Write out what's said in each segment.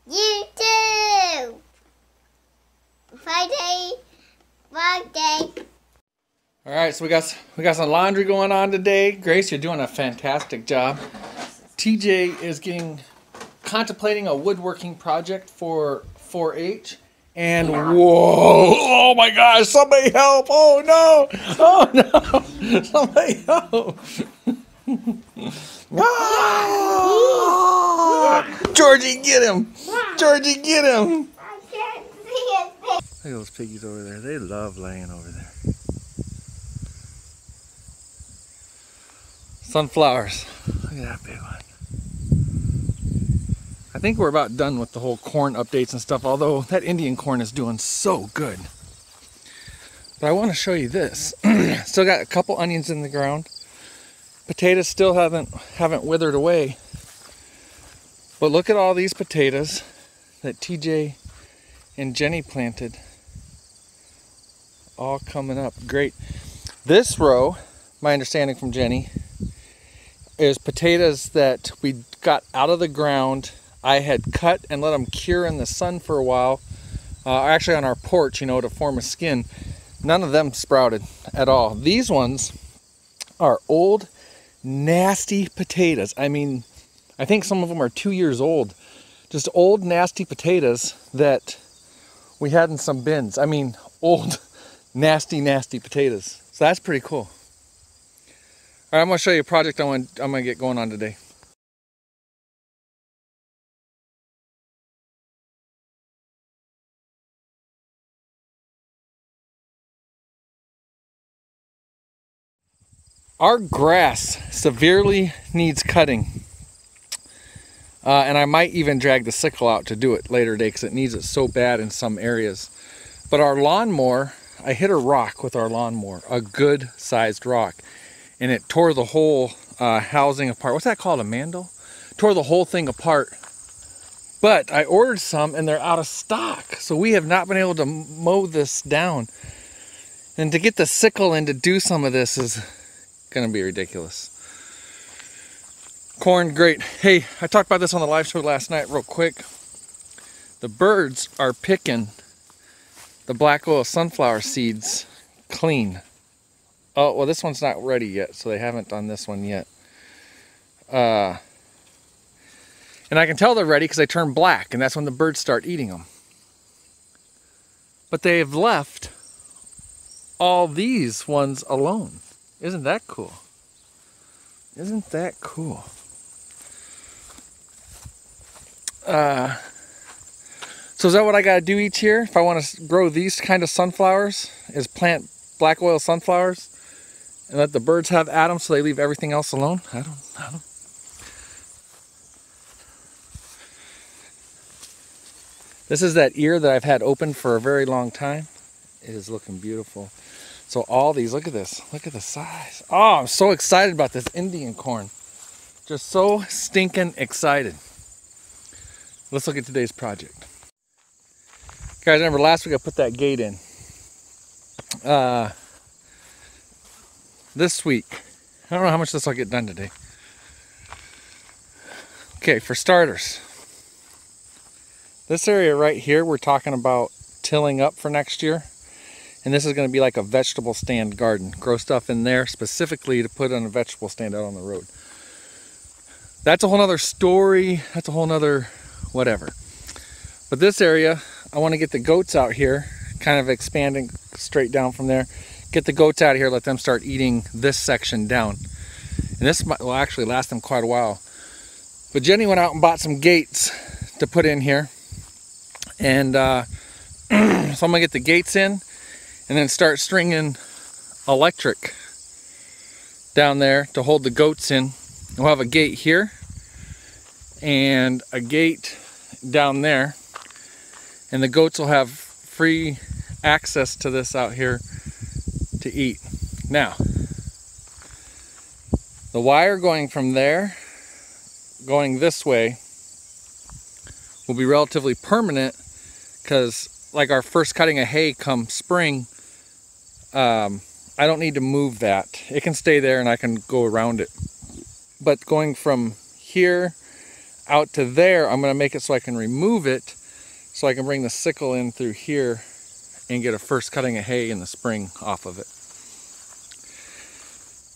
YouTube. Friday. All right, so we got some laundry going on today. Grace, you're doing a fantastic job. TJ is contemplating a woodworking project for 4-H. And whoa! Oh my gosh! Somebody help! Oh no! Oh no! Somebody help! Ah! Georgie, get him! Georgie, get him! I can't see it. Look at those piggies over there. They love laying over there. Sunflowers. Look at that big one. I think we're about done with the whole corn updates and stuff, although that Indian corn is doing so good. But I want to show you this. Still got a couple onions in the ground. Potatoes still haven't withered away. But look at all these potatoes that TJ and Jeni planted. All coming up. Great. This row, my understanding from Jeni, is potatoes that we got out of the ground. I had cut and let them cure in the sun for a while. Actually on our porch, you know, to form a skin. None of them sprouted at all. These ones are old, nasty potatoes. I mean, I think some of them are 2 years old. Just old, nasty potatoes that we had in some bins. I mean, old, nasty, nasty potatoes. So that's pretty cool. All right, I'm gonna show you a project I'm gonna get going on today. Our grass severely needs cutting. And I might even drag the sickle out to do it later today because it needs it so bad in some areas. But our lawnmower, I hit a rock with our lawnmower, a good sized rock. And it tore the whole housing apart. What's that called, a mandel? Tore the whole thing apart. But I ordered some and they're out of stock. So we have not been able to mow this down. And to get the sickle in to do some of this is gonna be ridiculous. Corn, great. Hey, I talked about this on the live show last night real quick. The birds are picking the black oil sunflower seeds clean. Oh, well, this one's not ready yet, so they haven't done this one yet. And I can tell they're ready because they turn black, and that's when the birds start eating them. But they have left all these ones alone. Isn't that cool? Isn't that cool? So is that what I gotta do each year if I want to grow these kind of sunflowers? Is plant black oil sunflowers and let the birds have at them so they leave everything else alone? I don't. This is that ear that I've had open for a very long time. It is looking beautiful. So all these, look at this. Look at the size. Oh, I'm so excited about this Indian corn. Just so stinking excited. Let's look at today's project. Guys, remember last week I put that gate in. This week, I don't know how much this will get done today. Okay, for starters, this area right here, we're talking about tilling up for next year. And this is going to be like a vegetable stand garden. Grow stuff in there specifically to put on a vegetable stand out on the road. That's a whole nother story. That's a whole nother whatever. But this area, I want to get the goats out here, kind of expanding straight down from there. Get the goats out of here, let them start eating this section down. And this will actually last them quite a while. But Jeni went out and bought some gates to put in here. And so I'm going to get the gates in and then start stringing electric down there to hold the goats in. We'll have a gate here and a gate down there. And the goats will have free access to this out here to eat. Now, the wire going from there, going this way, will be relatively permanent because like our first cutting of hay come spring, I don't need to move that. It can stay there and I can go around it. But going from here out to there, I'm going to make it so I can remove it, so I can bring the sickle in through here and get a first cutting of hay in the spring off of it.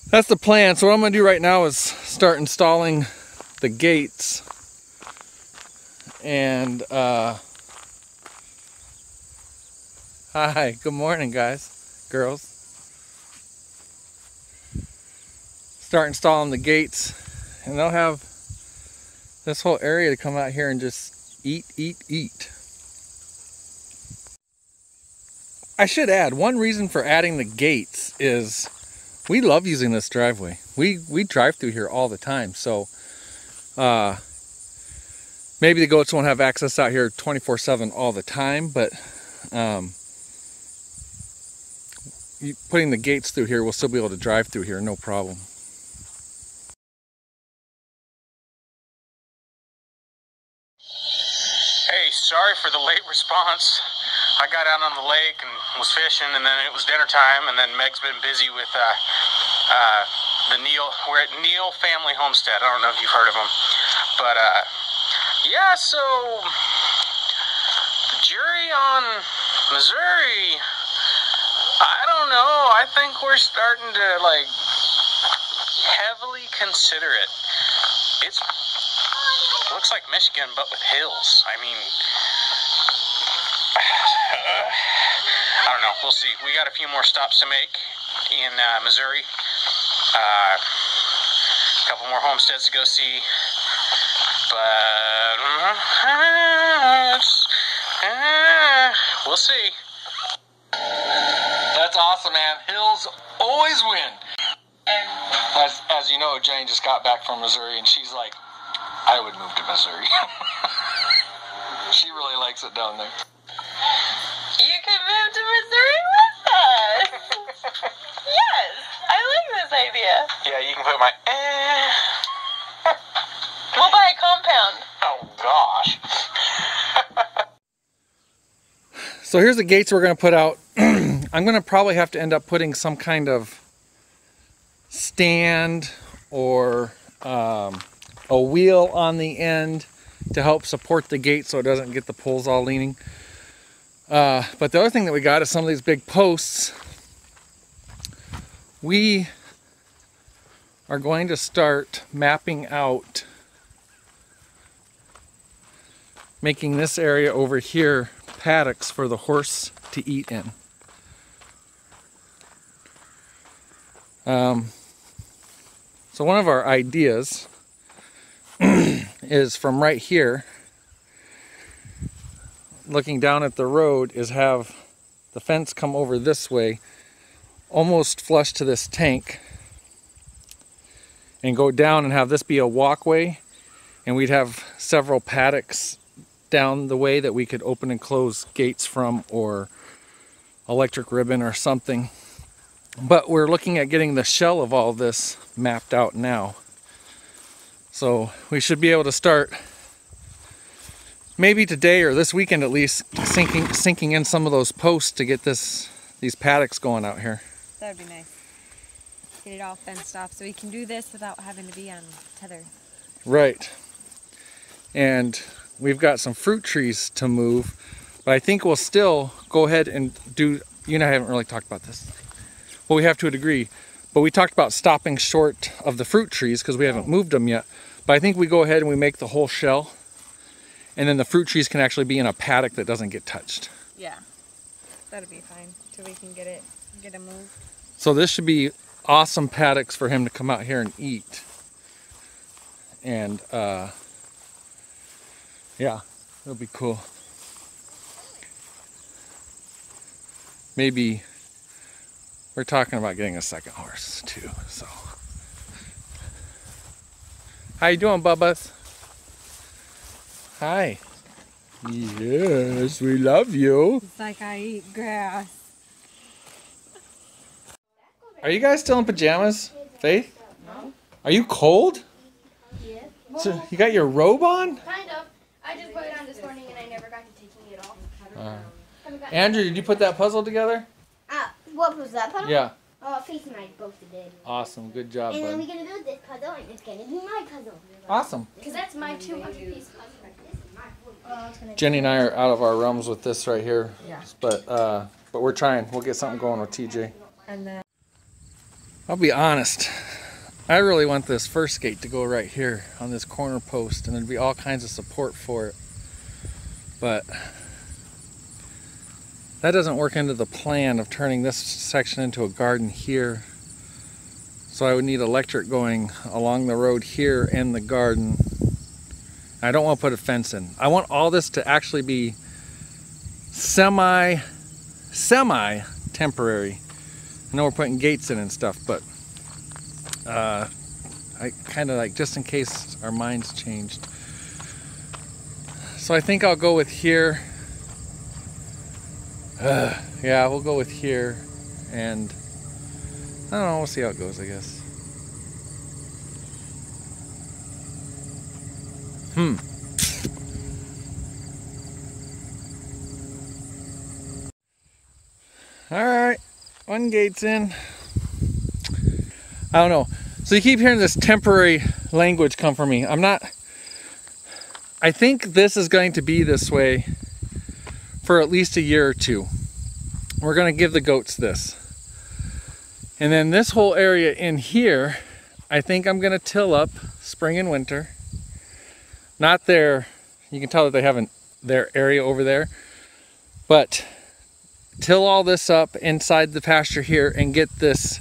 That's the plan. So what I'm going to do right now is start installing the gates. And hi, good morning guys, girls. Start installing the gates, and they'll have this whole area to come out here and just eat. I should add, one reason for adding the gates is we love using this driveway. We drive through here all the time, so maybe the goats won't have access out here 24/7 all the time, but putting the gates through here, we'll still be able to drive through here, no problem. Hey, sorry for the late response. I got out on the lake and was fishing, and then it was dinner time, and then Meg's been busy with the Neal. We're at Neal Family Homestead. I don't know if you've heard of them, but yeah. So the jury on Missouri, I don't know. I think we're starting to like heavily consider it. It looks like Michigan, but with hills. I mean, I don't know. We'll see. We got a few more stops to make in Missouri. A couple more homesteads to go see. But we'll see. That's awesome, man. Hills always win. As you know, Jeni just got back from Missouri, and she's like, I would move to Missouri. She really likes it down there. You could move to Missouri with us. Yes, I like this idea. Yeah, you can put my We'll buy a compound. Oh gosh. So here's the gates we're going to put out. I'm going to probably have to end up putting some kind of stand or a wheel on the end to help support the gate so it doesn't get the poles all leaning. But the other thing that we got is some of these big posts. We are going to start mapping out making this area over here paddocks for the horse to eat in. So one of our ideas is from right here, looking down at the road, is have the fence come over this way, almost flush to this tank, and go down and have this be a walkway, and we'd have several paddocks down the way that we could open and close gates from, or electric ribbon or something. But we're looking at getting the shell of all this mapped out now. So we should be able to start maybe today or this weekend at least sinking in some of those posts to get these paddocks going out here. That would be nice. Get it all fenced off so we can do this without having to be on tether. Right. And we've got some fruit trees to move, but I think we'll still go ahead and do, you and I haven't really talked about this. Well, we have to a degree, but we talked about stopping short of the fruit trees because we haven't moved them yet. But I think we go ahead and we make the whole shell, and then the fruit trees can actually be in a paddock that doesn't get touched. Yeah, that'd be fine till we can get it moved. So this should be awesome paddocks for him to come out here and eat. And yeah, it'll be cool. Maybe we're talking about getting a second horse too, so. How you doing, Bubbas? Hi. Yes, we love you. It's like I eat grass. Are you guys still in pajamas, Faith? No. Are you cold? Yeah. So you got your robe on? Kind of. I just put it on this morning and I never got to taking it off. Andrew, did you put that puzzle together? What was that puzzle? Yeah. Faith and I both did. Awesome, good job, And then bud. we're gonna build this puzzle, and it's gonna be my puzzle. Awesome. Because that's my 200-piece puzzle. This is my 40. Jenny and I are out of our realms with this right here. Yeah. But we're trying. We'll get something going with TJ. And then I'll be honest. I really want this first gate to go right here on this corner post, and there'd be all kinds of support for it. But that doesn't work into the plan of turning this section into a garden here. So I would need electric going along the road here and the garden. I don't want to put a fence in. I want all this to actually be semi-temporary. I know we're putting gates in and stuff, but I kind of like, just in case our minds changed. So I think I'll go with here. Yeah, we'll go with here, and I don't know, we'll see how it goes, I guess. Alright, one gate's in. I don't know. So you keep hearing this temporary language come from me. I think this is going to be this way for at least a year or two. We're going to give the goats this. And then this whole area in here, I think I'm going to till up spring and winter. Not there, you can tell that they haven't their area over there. But till all this up inside the pasture here and get this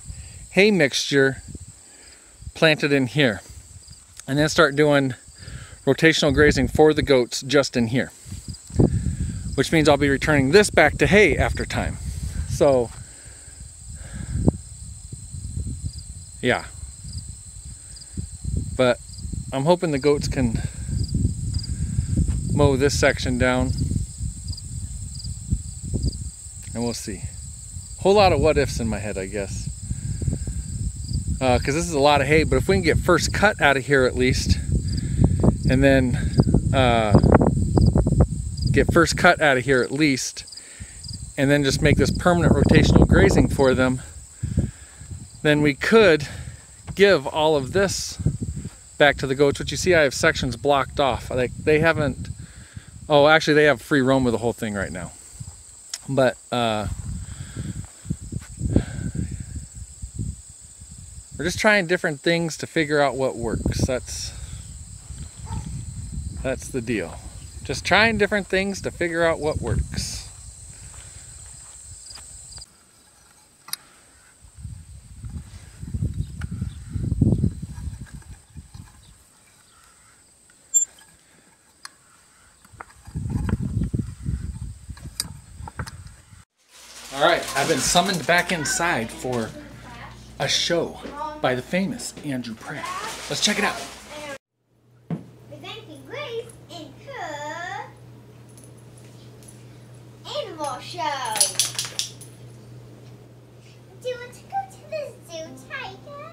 hay mixture planted in here. And then start doing rotational grazing for the goats just in here. Which means I'll be returning this back to hay after time. So, yeah. But I'm hoping the goats can mow this section down. And we'll see. Whole lot of what ifs in my head, I guess. Because this is a lot of hay, but if we can get first cut out of here at least, and then get first cut out of here at least, and then just make this permanent rotational grazing for them, then we could give all of this back to the goats, which you see I have sections blocked off. Like they haven't, oh actually they have free roam of the whole thing right now. But we're just trying different things to figure out what works. That's the deal. Just trying different things to figure out what works. All right, I've been summoned back inside for a show by the famous Andrew Pratt. Let's check it out. Presenting Grace in her animal show. Do you want to go to the zoo, Tiger?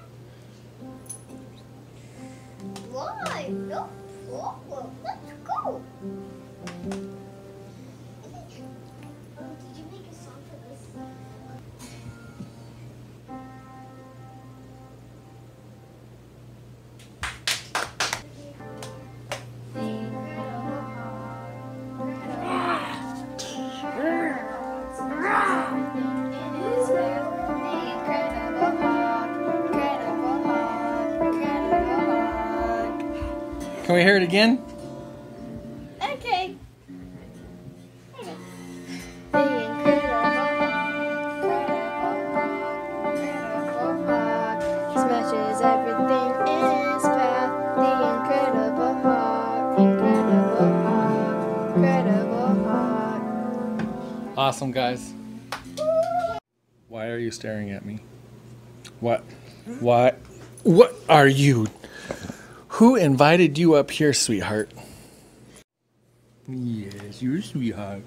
Why? No problem. Let's go. Did you make a song for this? Can we hear it again? Okay. Smashes everything in his path. The Incredible Hulk, Incredible Hulk. Awesome, guys. Why are you staring at me? What are you? Who invited you up here, sweetheart? Yes, you're a sweetheart.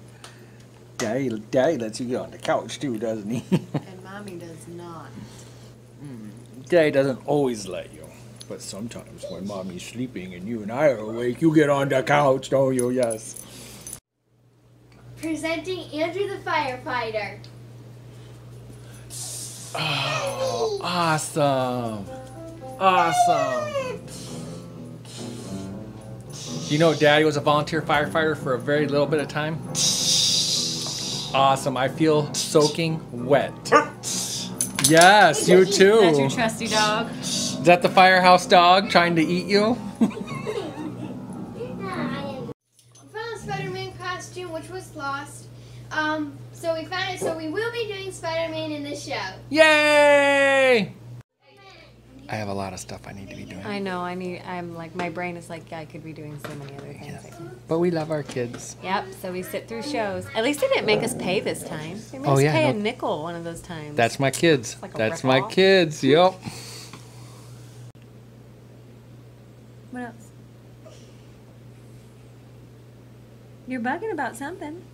Daddy lets you get on the couch too, doesn't he? And Mommy does not. Daddy doesn't always let you. But sometimes when Mommy's sleeping and you and I are awake, you get on the couch, don't you? Yes. Presenting Andrew the firefighter. Oh, awesome. Awesome. You know, Daddy was a volunteer firefighter for a very little bit of time. Awesome. I feel soaking wet. Yes, you too. That's your trusty dog. Is that the firehouse dog trying to eat you? We found a Spider-Man costume, which was lost. So we found it. So we will be doing Spider-Man in this show. Yay! I have a lot of stuff I need to be doing. I know. I'm like, my brain is like, yeah, I could be doing so many other things. But we love our kids. Yep. So we sit through shows. At least they didn't make us pay this time. They made us pay a nickel one of those times. That's my kids. Like a That's my rip-off. kids. Yep. What else? You're bugging about something.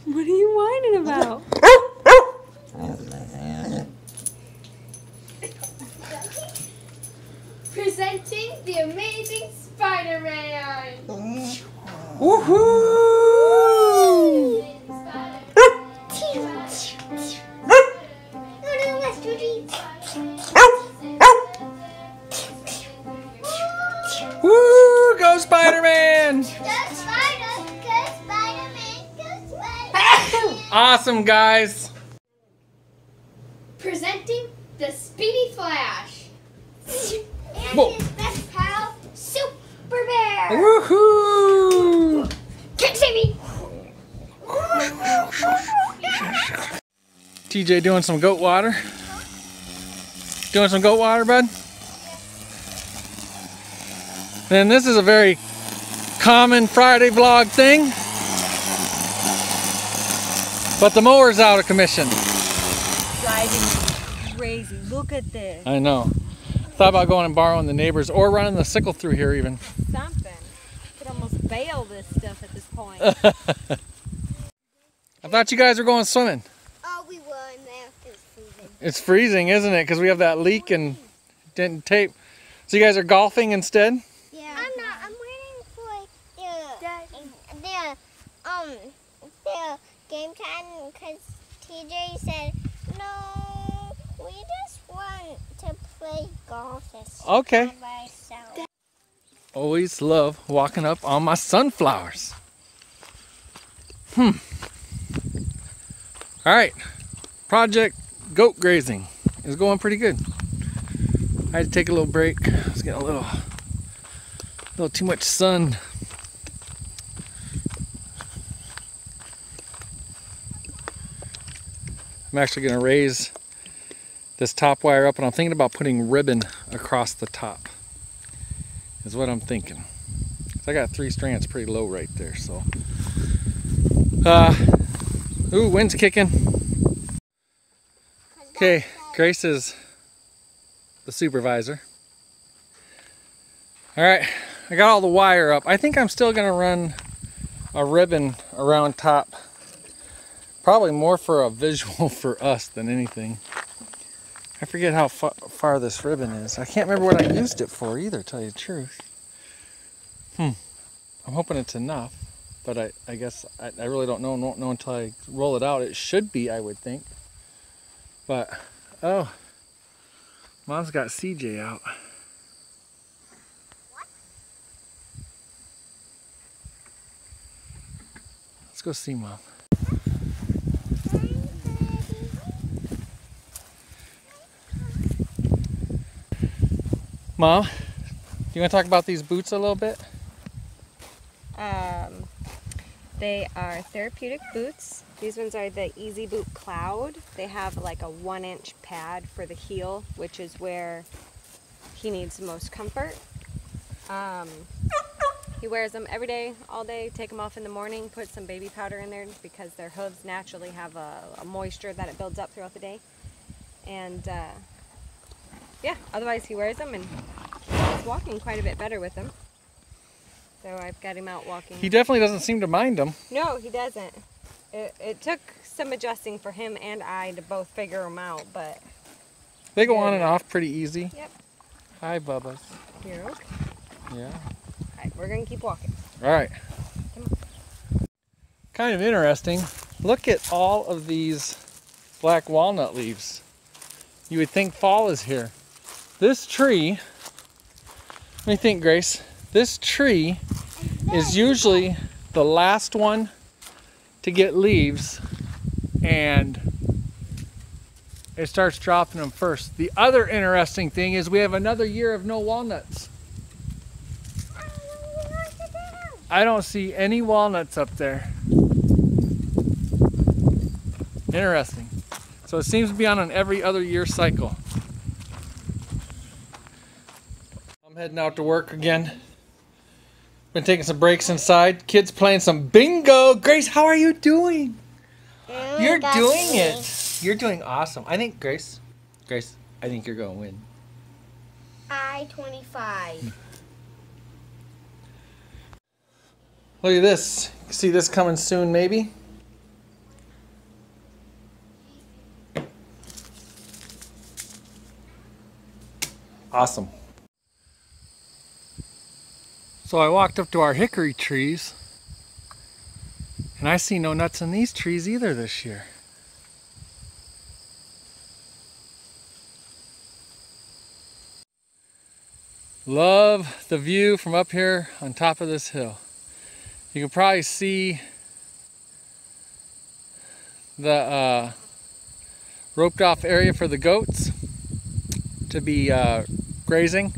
What are you whining about? Presenting the Amazing Spider-Man. Woohoo! Woo! Go Spider-Man! Awesome, guys. Presenting the Speedy Flash. And Whoa. his best pal, Super Bear. Woohoo! Can't see me. TJ doing some goat water? Doing some goat water, bud? And this is a very common Friday vlog thing. But the mower's out of commission. Driving me crazy. Look at this. I know. Thought about going and borrowing the neighbors or running the sickle through here even. Something. Could almost bail this stuff at this point. I thought you guys were going swimming. Oh, we were in there. It was freezing. It's freezing, isn't it? Because we have that leak and didn't tape. So you guys are golfing instead? Yeah. I'm not. I'm waiting for the game time because TJ said no. We just want to play golf. Okay. By ourselves. Always love walking up on my sunflowers. Alright. Project goat grazing is going pretty good. I had to take a little break. I was getting a little too much sun. I'm actually going to raise this top wire up, and I'm thinking about putting ribbon across the top is what I'm thinking. So I got 3 strands pretty low right there, so ooh, wind's kicking. Okay, Grace is the supervisor. All right, I got all the wire up. I think I'm still gonna run a ribbon around top. Probably more for a visual for us than anything. I forget how far this ribbon is. I can't remember what I used it for either, to tell you the truth. I'm hoping it's enough, but I guess I really don't know and won't know until I roll it out. It should be, I would think. But, oh, Mom's got CJ out. Let's go see Mom. Mom, do you want to talk about these boots a little bit? They are therapeutic boots. These ones are the Easy Boot Cloud. They have like a 1-inch pad for the heel, which is where he needs the most comfort. He wears them every day, all day, take them off in the morning, put some baby powder in there because their hooves naturally have a moisture that it builds up throughout the day. And yeah, otherwise he wears them and he's walking quite a bit better with them. So I've got him out walking. He definitely doesn't seem to mind them. No, he doesn't. It took some adjusting for him and I to both figure them out, but... They go on and off pretty easy. Yep. Hi, Bubba's. You're okay. Yeah. Hi, side. We're gonna keep walking. All right. Kind of interesting. Look at all of these black walnut leaves. You would think fall is here. This tree, let me think, Grace. This tree is usually the last one to get leaves, and it starts dropping them first. The other interesting thing is we have another year of no walnuts. I don't see any walnuts up there. Interesting. So it seems to be on an every other year cycle. I'm heading out to work again. Been taking some breaks inside. Kids playing some bingo. Grace, how are you doing? You're doing it. You're doing awesome. I think, Grace, I think you're going to win. I-25. Look at this. See this coming soon, maybe? Awesome. So I walked up to our hickory trees, and I see no nuts in these trees either this year. Love the view from up here on top of this hill. You can probably see the roped off area for the goats to be grazing.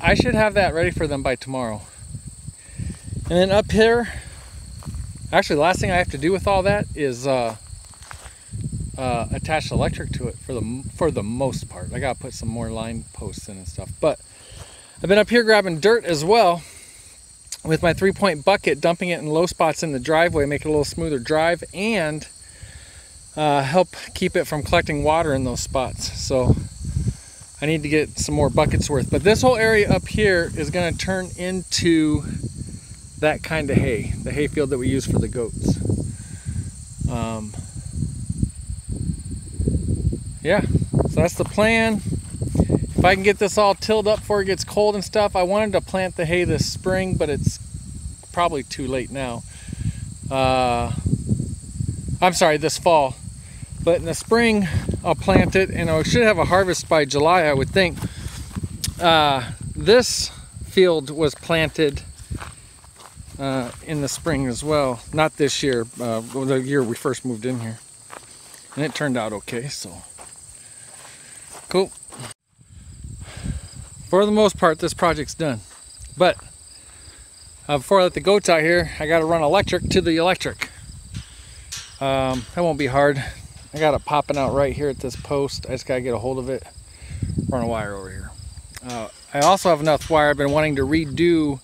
I should have that ready for them by tomorrow. And then up here, actually the last thing I have to do with all that is attach electric to it for the most part. I gotta put some more line posts in and stuff. But I've been up here grabbing dirt as well with my 3-point bucket, dumping it in low spots in the driveway, make it a little smoother drive, and help keep it from collecting water in those spots. So I need to get some more buckets worth. But this whole area up here is going to turn into that kind of hay, the hay field that we use for the goats. Yeah, so that's the plan. If I can get this all tilled up before it gets cold and stuff. I wanted to plant the hay this spring, but it's probably too late now. I'm sorry, this fall. But in the spring, I'll plant it, and I should have a harvest by July, I would think. This field was planted in the spring as well. Not this year, the year we first moved in here. And it turned out okay, so. Cool. For the most part, this project's done. But before I let the goats out here, I gotta run electric to the electric. That won't be hard. I got it popping out right here at this post. I just gotta get a hold of it, run a wire over here. I also have enough wire. I've been wanting to redo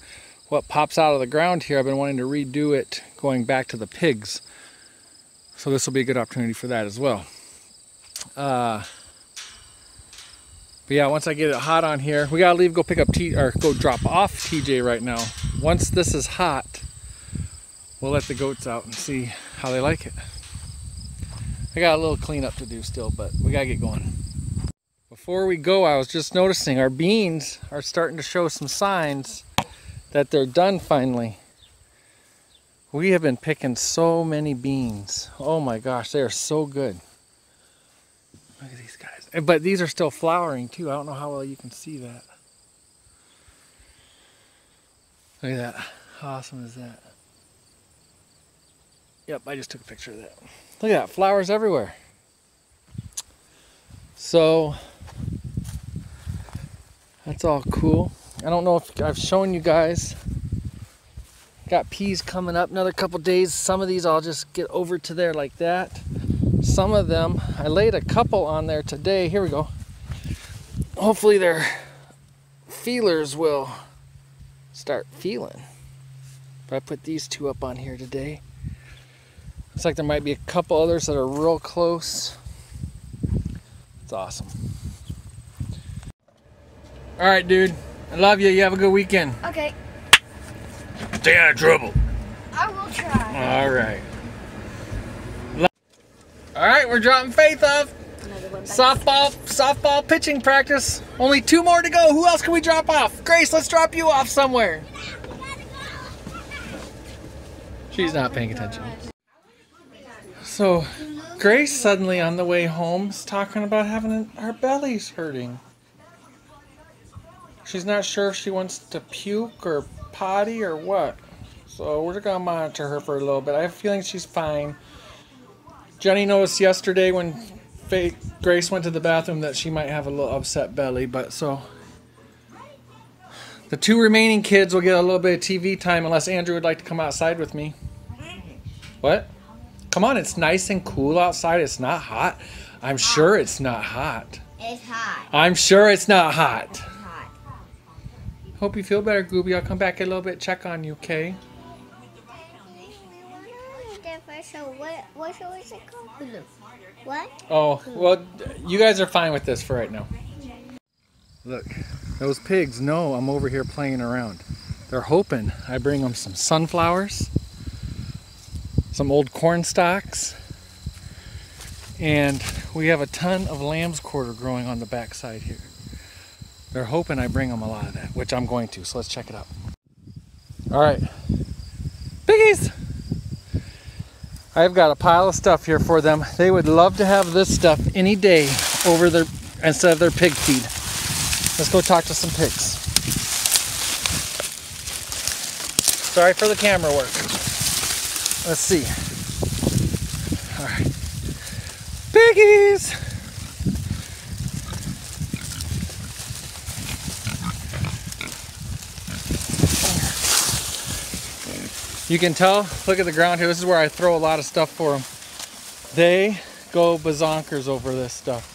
what pops out of the ground here. I've been wanting to redo it going back to the pigs. So this will be a good opportunity for that as well. But yeah, once I get it hot on here, we gotta leave, go pick up go drop off TJ right now. Once this is hot, we'll let the goats out and see how they like it. I got a little cleanup to do still, but we gotta get going. Before we go, I was just noticing our beans are starting to show some signs that they're done finally. We have been picking so many beans. Oh my gosh, they are so good. Look at these guys. But these are still flowering too. I don't know how well you can see that. Look at that. How awesome is that? Yep, I just took a picture of that. Look at that, flowers everywhere. So, that's all cool. I don't know if I've shown you guys. Got peas coming up another couple days. Some of these I'll just get over to there like that. Some of them, I laid a couple on there today. Here we go. Hopefully their feelers will start feeling. But I put these two up on here today. Looks like there might be a couple others that are real close. It's awesome. All right, dude. I love you. You have a good weekend. Okay, Stay out of trouble. I will try. All right. All right, we're dropping Faith off. Softball pitching practice. Only 2 more to go. Who else can we drop off? Grace, let's drop you off somewhere. She's not paying attention. So, Grace suddenly on the way home is talking about having her belly's hurting. She's not sure if she wants to puke or potty or what. So we're gonna monitor her for a little bit. I have a feeling she's fine. Jeni noticed yesterday when Grace went to the bathroom that she might have a little upset belly, but so the 2 remaining kids will get a little bit of TV time unless Andrew would like to come outside with me. What? Come on, it's nice and cool outside. It's not hot. I'm sure it's not hot. It's hot. I'm sure it's not hot. It's hot. Hope you feel better, Gooby. I'll come back in a little bit, check on you, okay? So what show is it called? What? Oh, well, you guys are fine with this for right now. Look, those pigs know I'm over here playing around. They're hoping I bring them some sunflowers, some old corn stalks, and we have a ton of lamb's quarter growing on the back side here. They're hoping I bring them a lot of that, which I'm going to, so let's check it out. All right, piggies! I've got a pile of stuff here for them. They would love to have this stuff any day over their instead of their pig feed. Let's go talk to some pigs. Sorry for the camera work. Let's see. All right. Piggies! You can tell, look at the ground here. This is where I throw a lot of stuff for them. They go bazonkers over this stuff.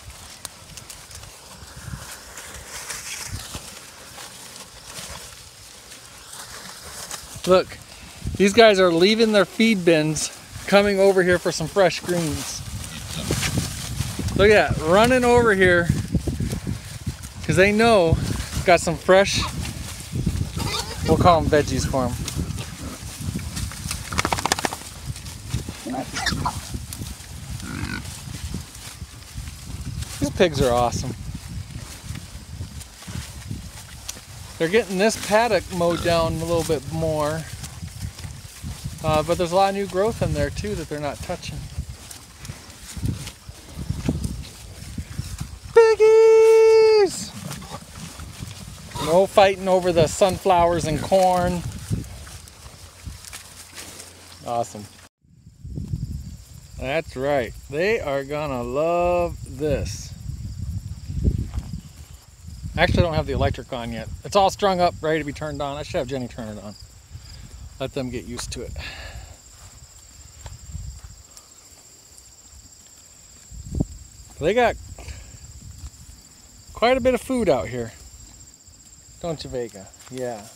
Look, these guys are leaving their feed bins, coming over here for some fresh greens. Look at that, running over here, because they know got some fresh, we'll call them veggies for them. These pigs are awesome. They're getting this paddock mowed down a little bit more. But there's a lot of new growth in there too that they're not touching. Piggies! No fighting over the sunflowers and corn. Awesome. That's right. They are gonna love this. Actually, I don't have the electric on yet. It's all strung up, ready to be turned on. I should have Jeni turn it on. Let them get used to it. They got quite a bit of food out here. Don't you, Vega? Yeah.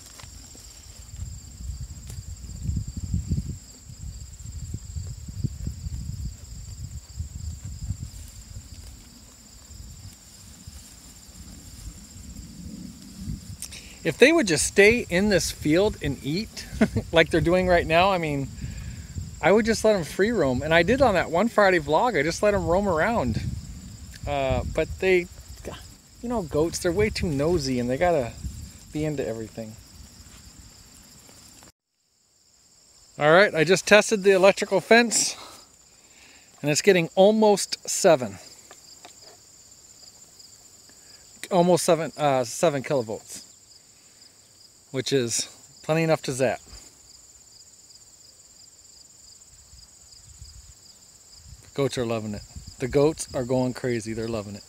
If they would just stay in this field and eat like they're doing right now, I mean, I would just let them free roam. And I did on that one Friday vlog, I just let them roam around. But they, you know, goats, they're way too nosy and they gotta be into everything. All right, I just tested the electrical fence and it's getting almost 7. Almost 7 kilovolts. Which is plenty enough to zap. Goats are loving it. The goats are going crazy. They're loving it.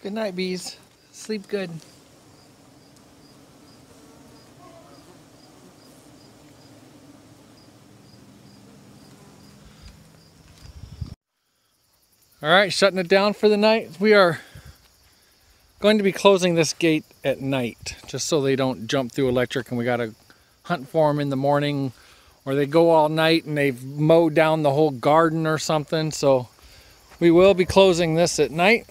Good night, bees. Sleep good. All right, shutting it down for the night. We are going to be closing this gate at night just so they don't jump through electric and we got to hunt for them in the morning, or they go all night and they've mowed down the whole garden or something. So we will be closing this at night.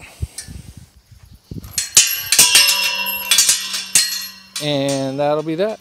And that'll be that.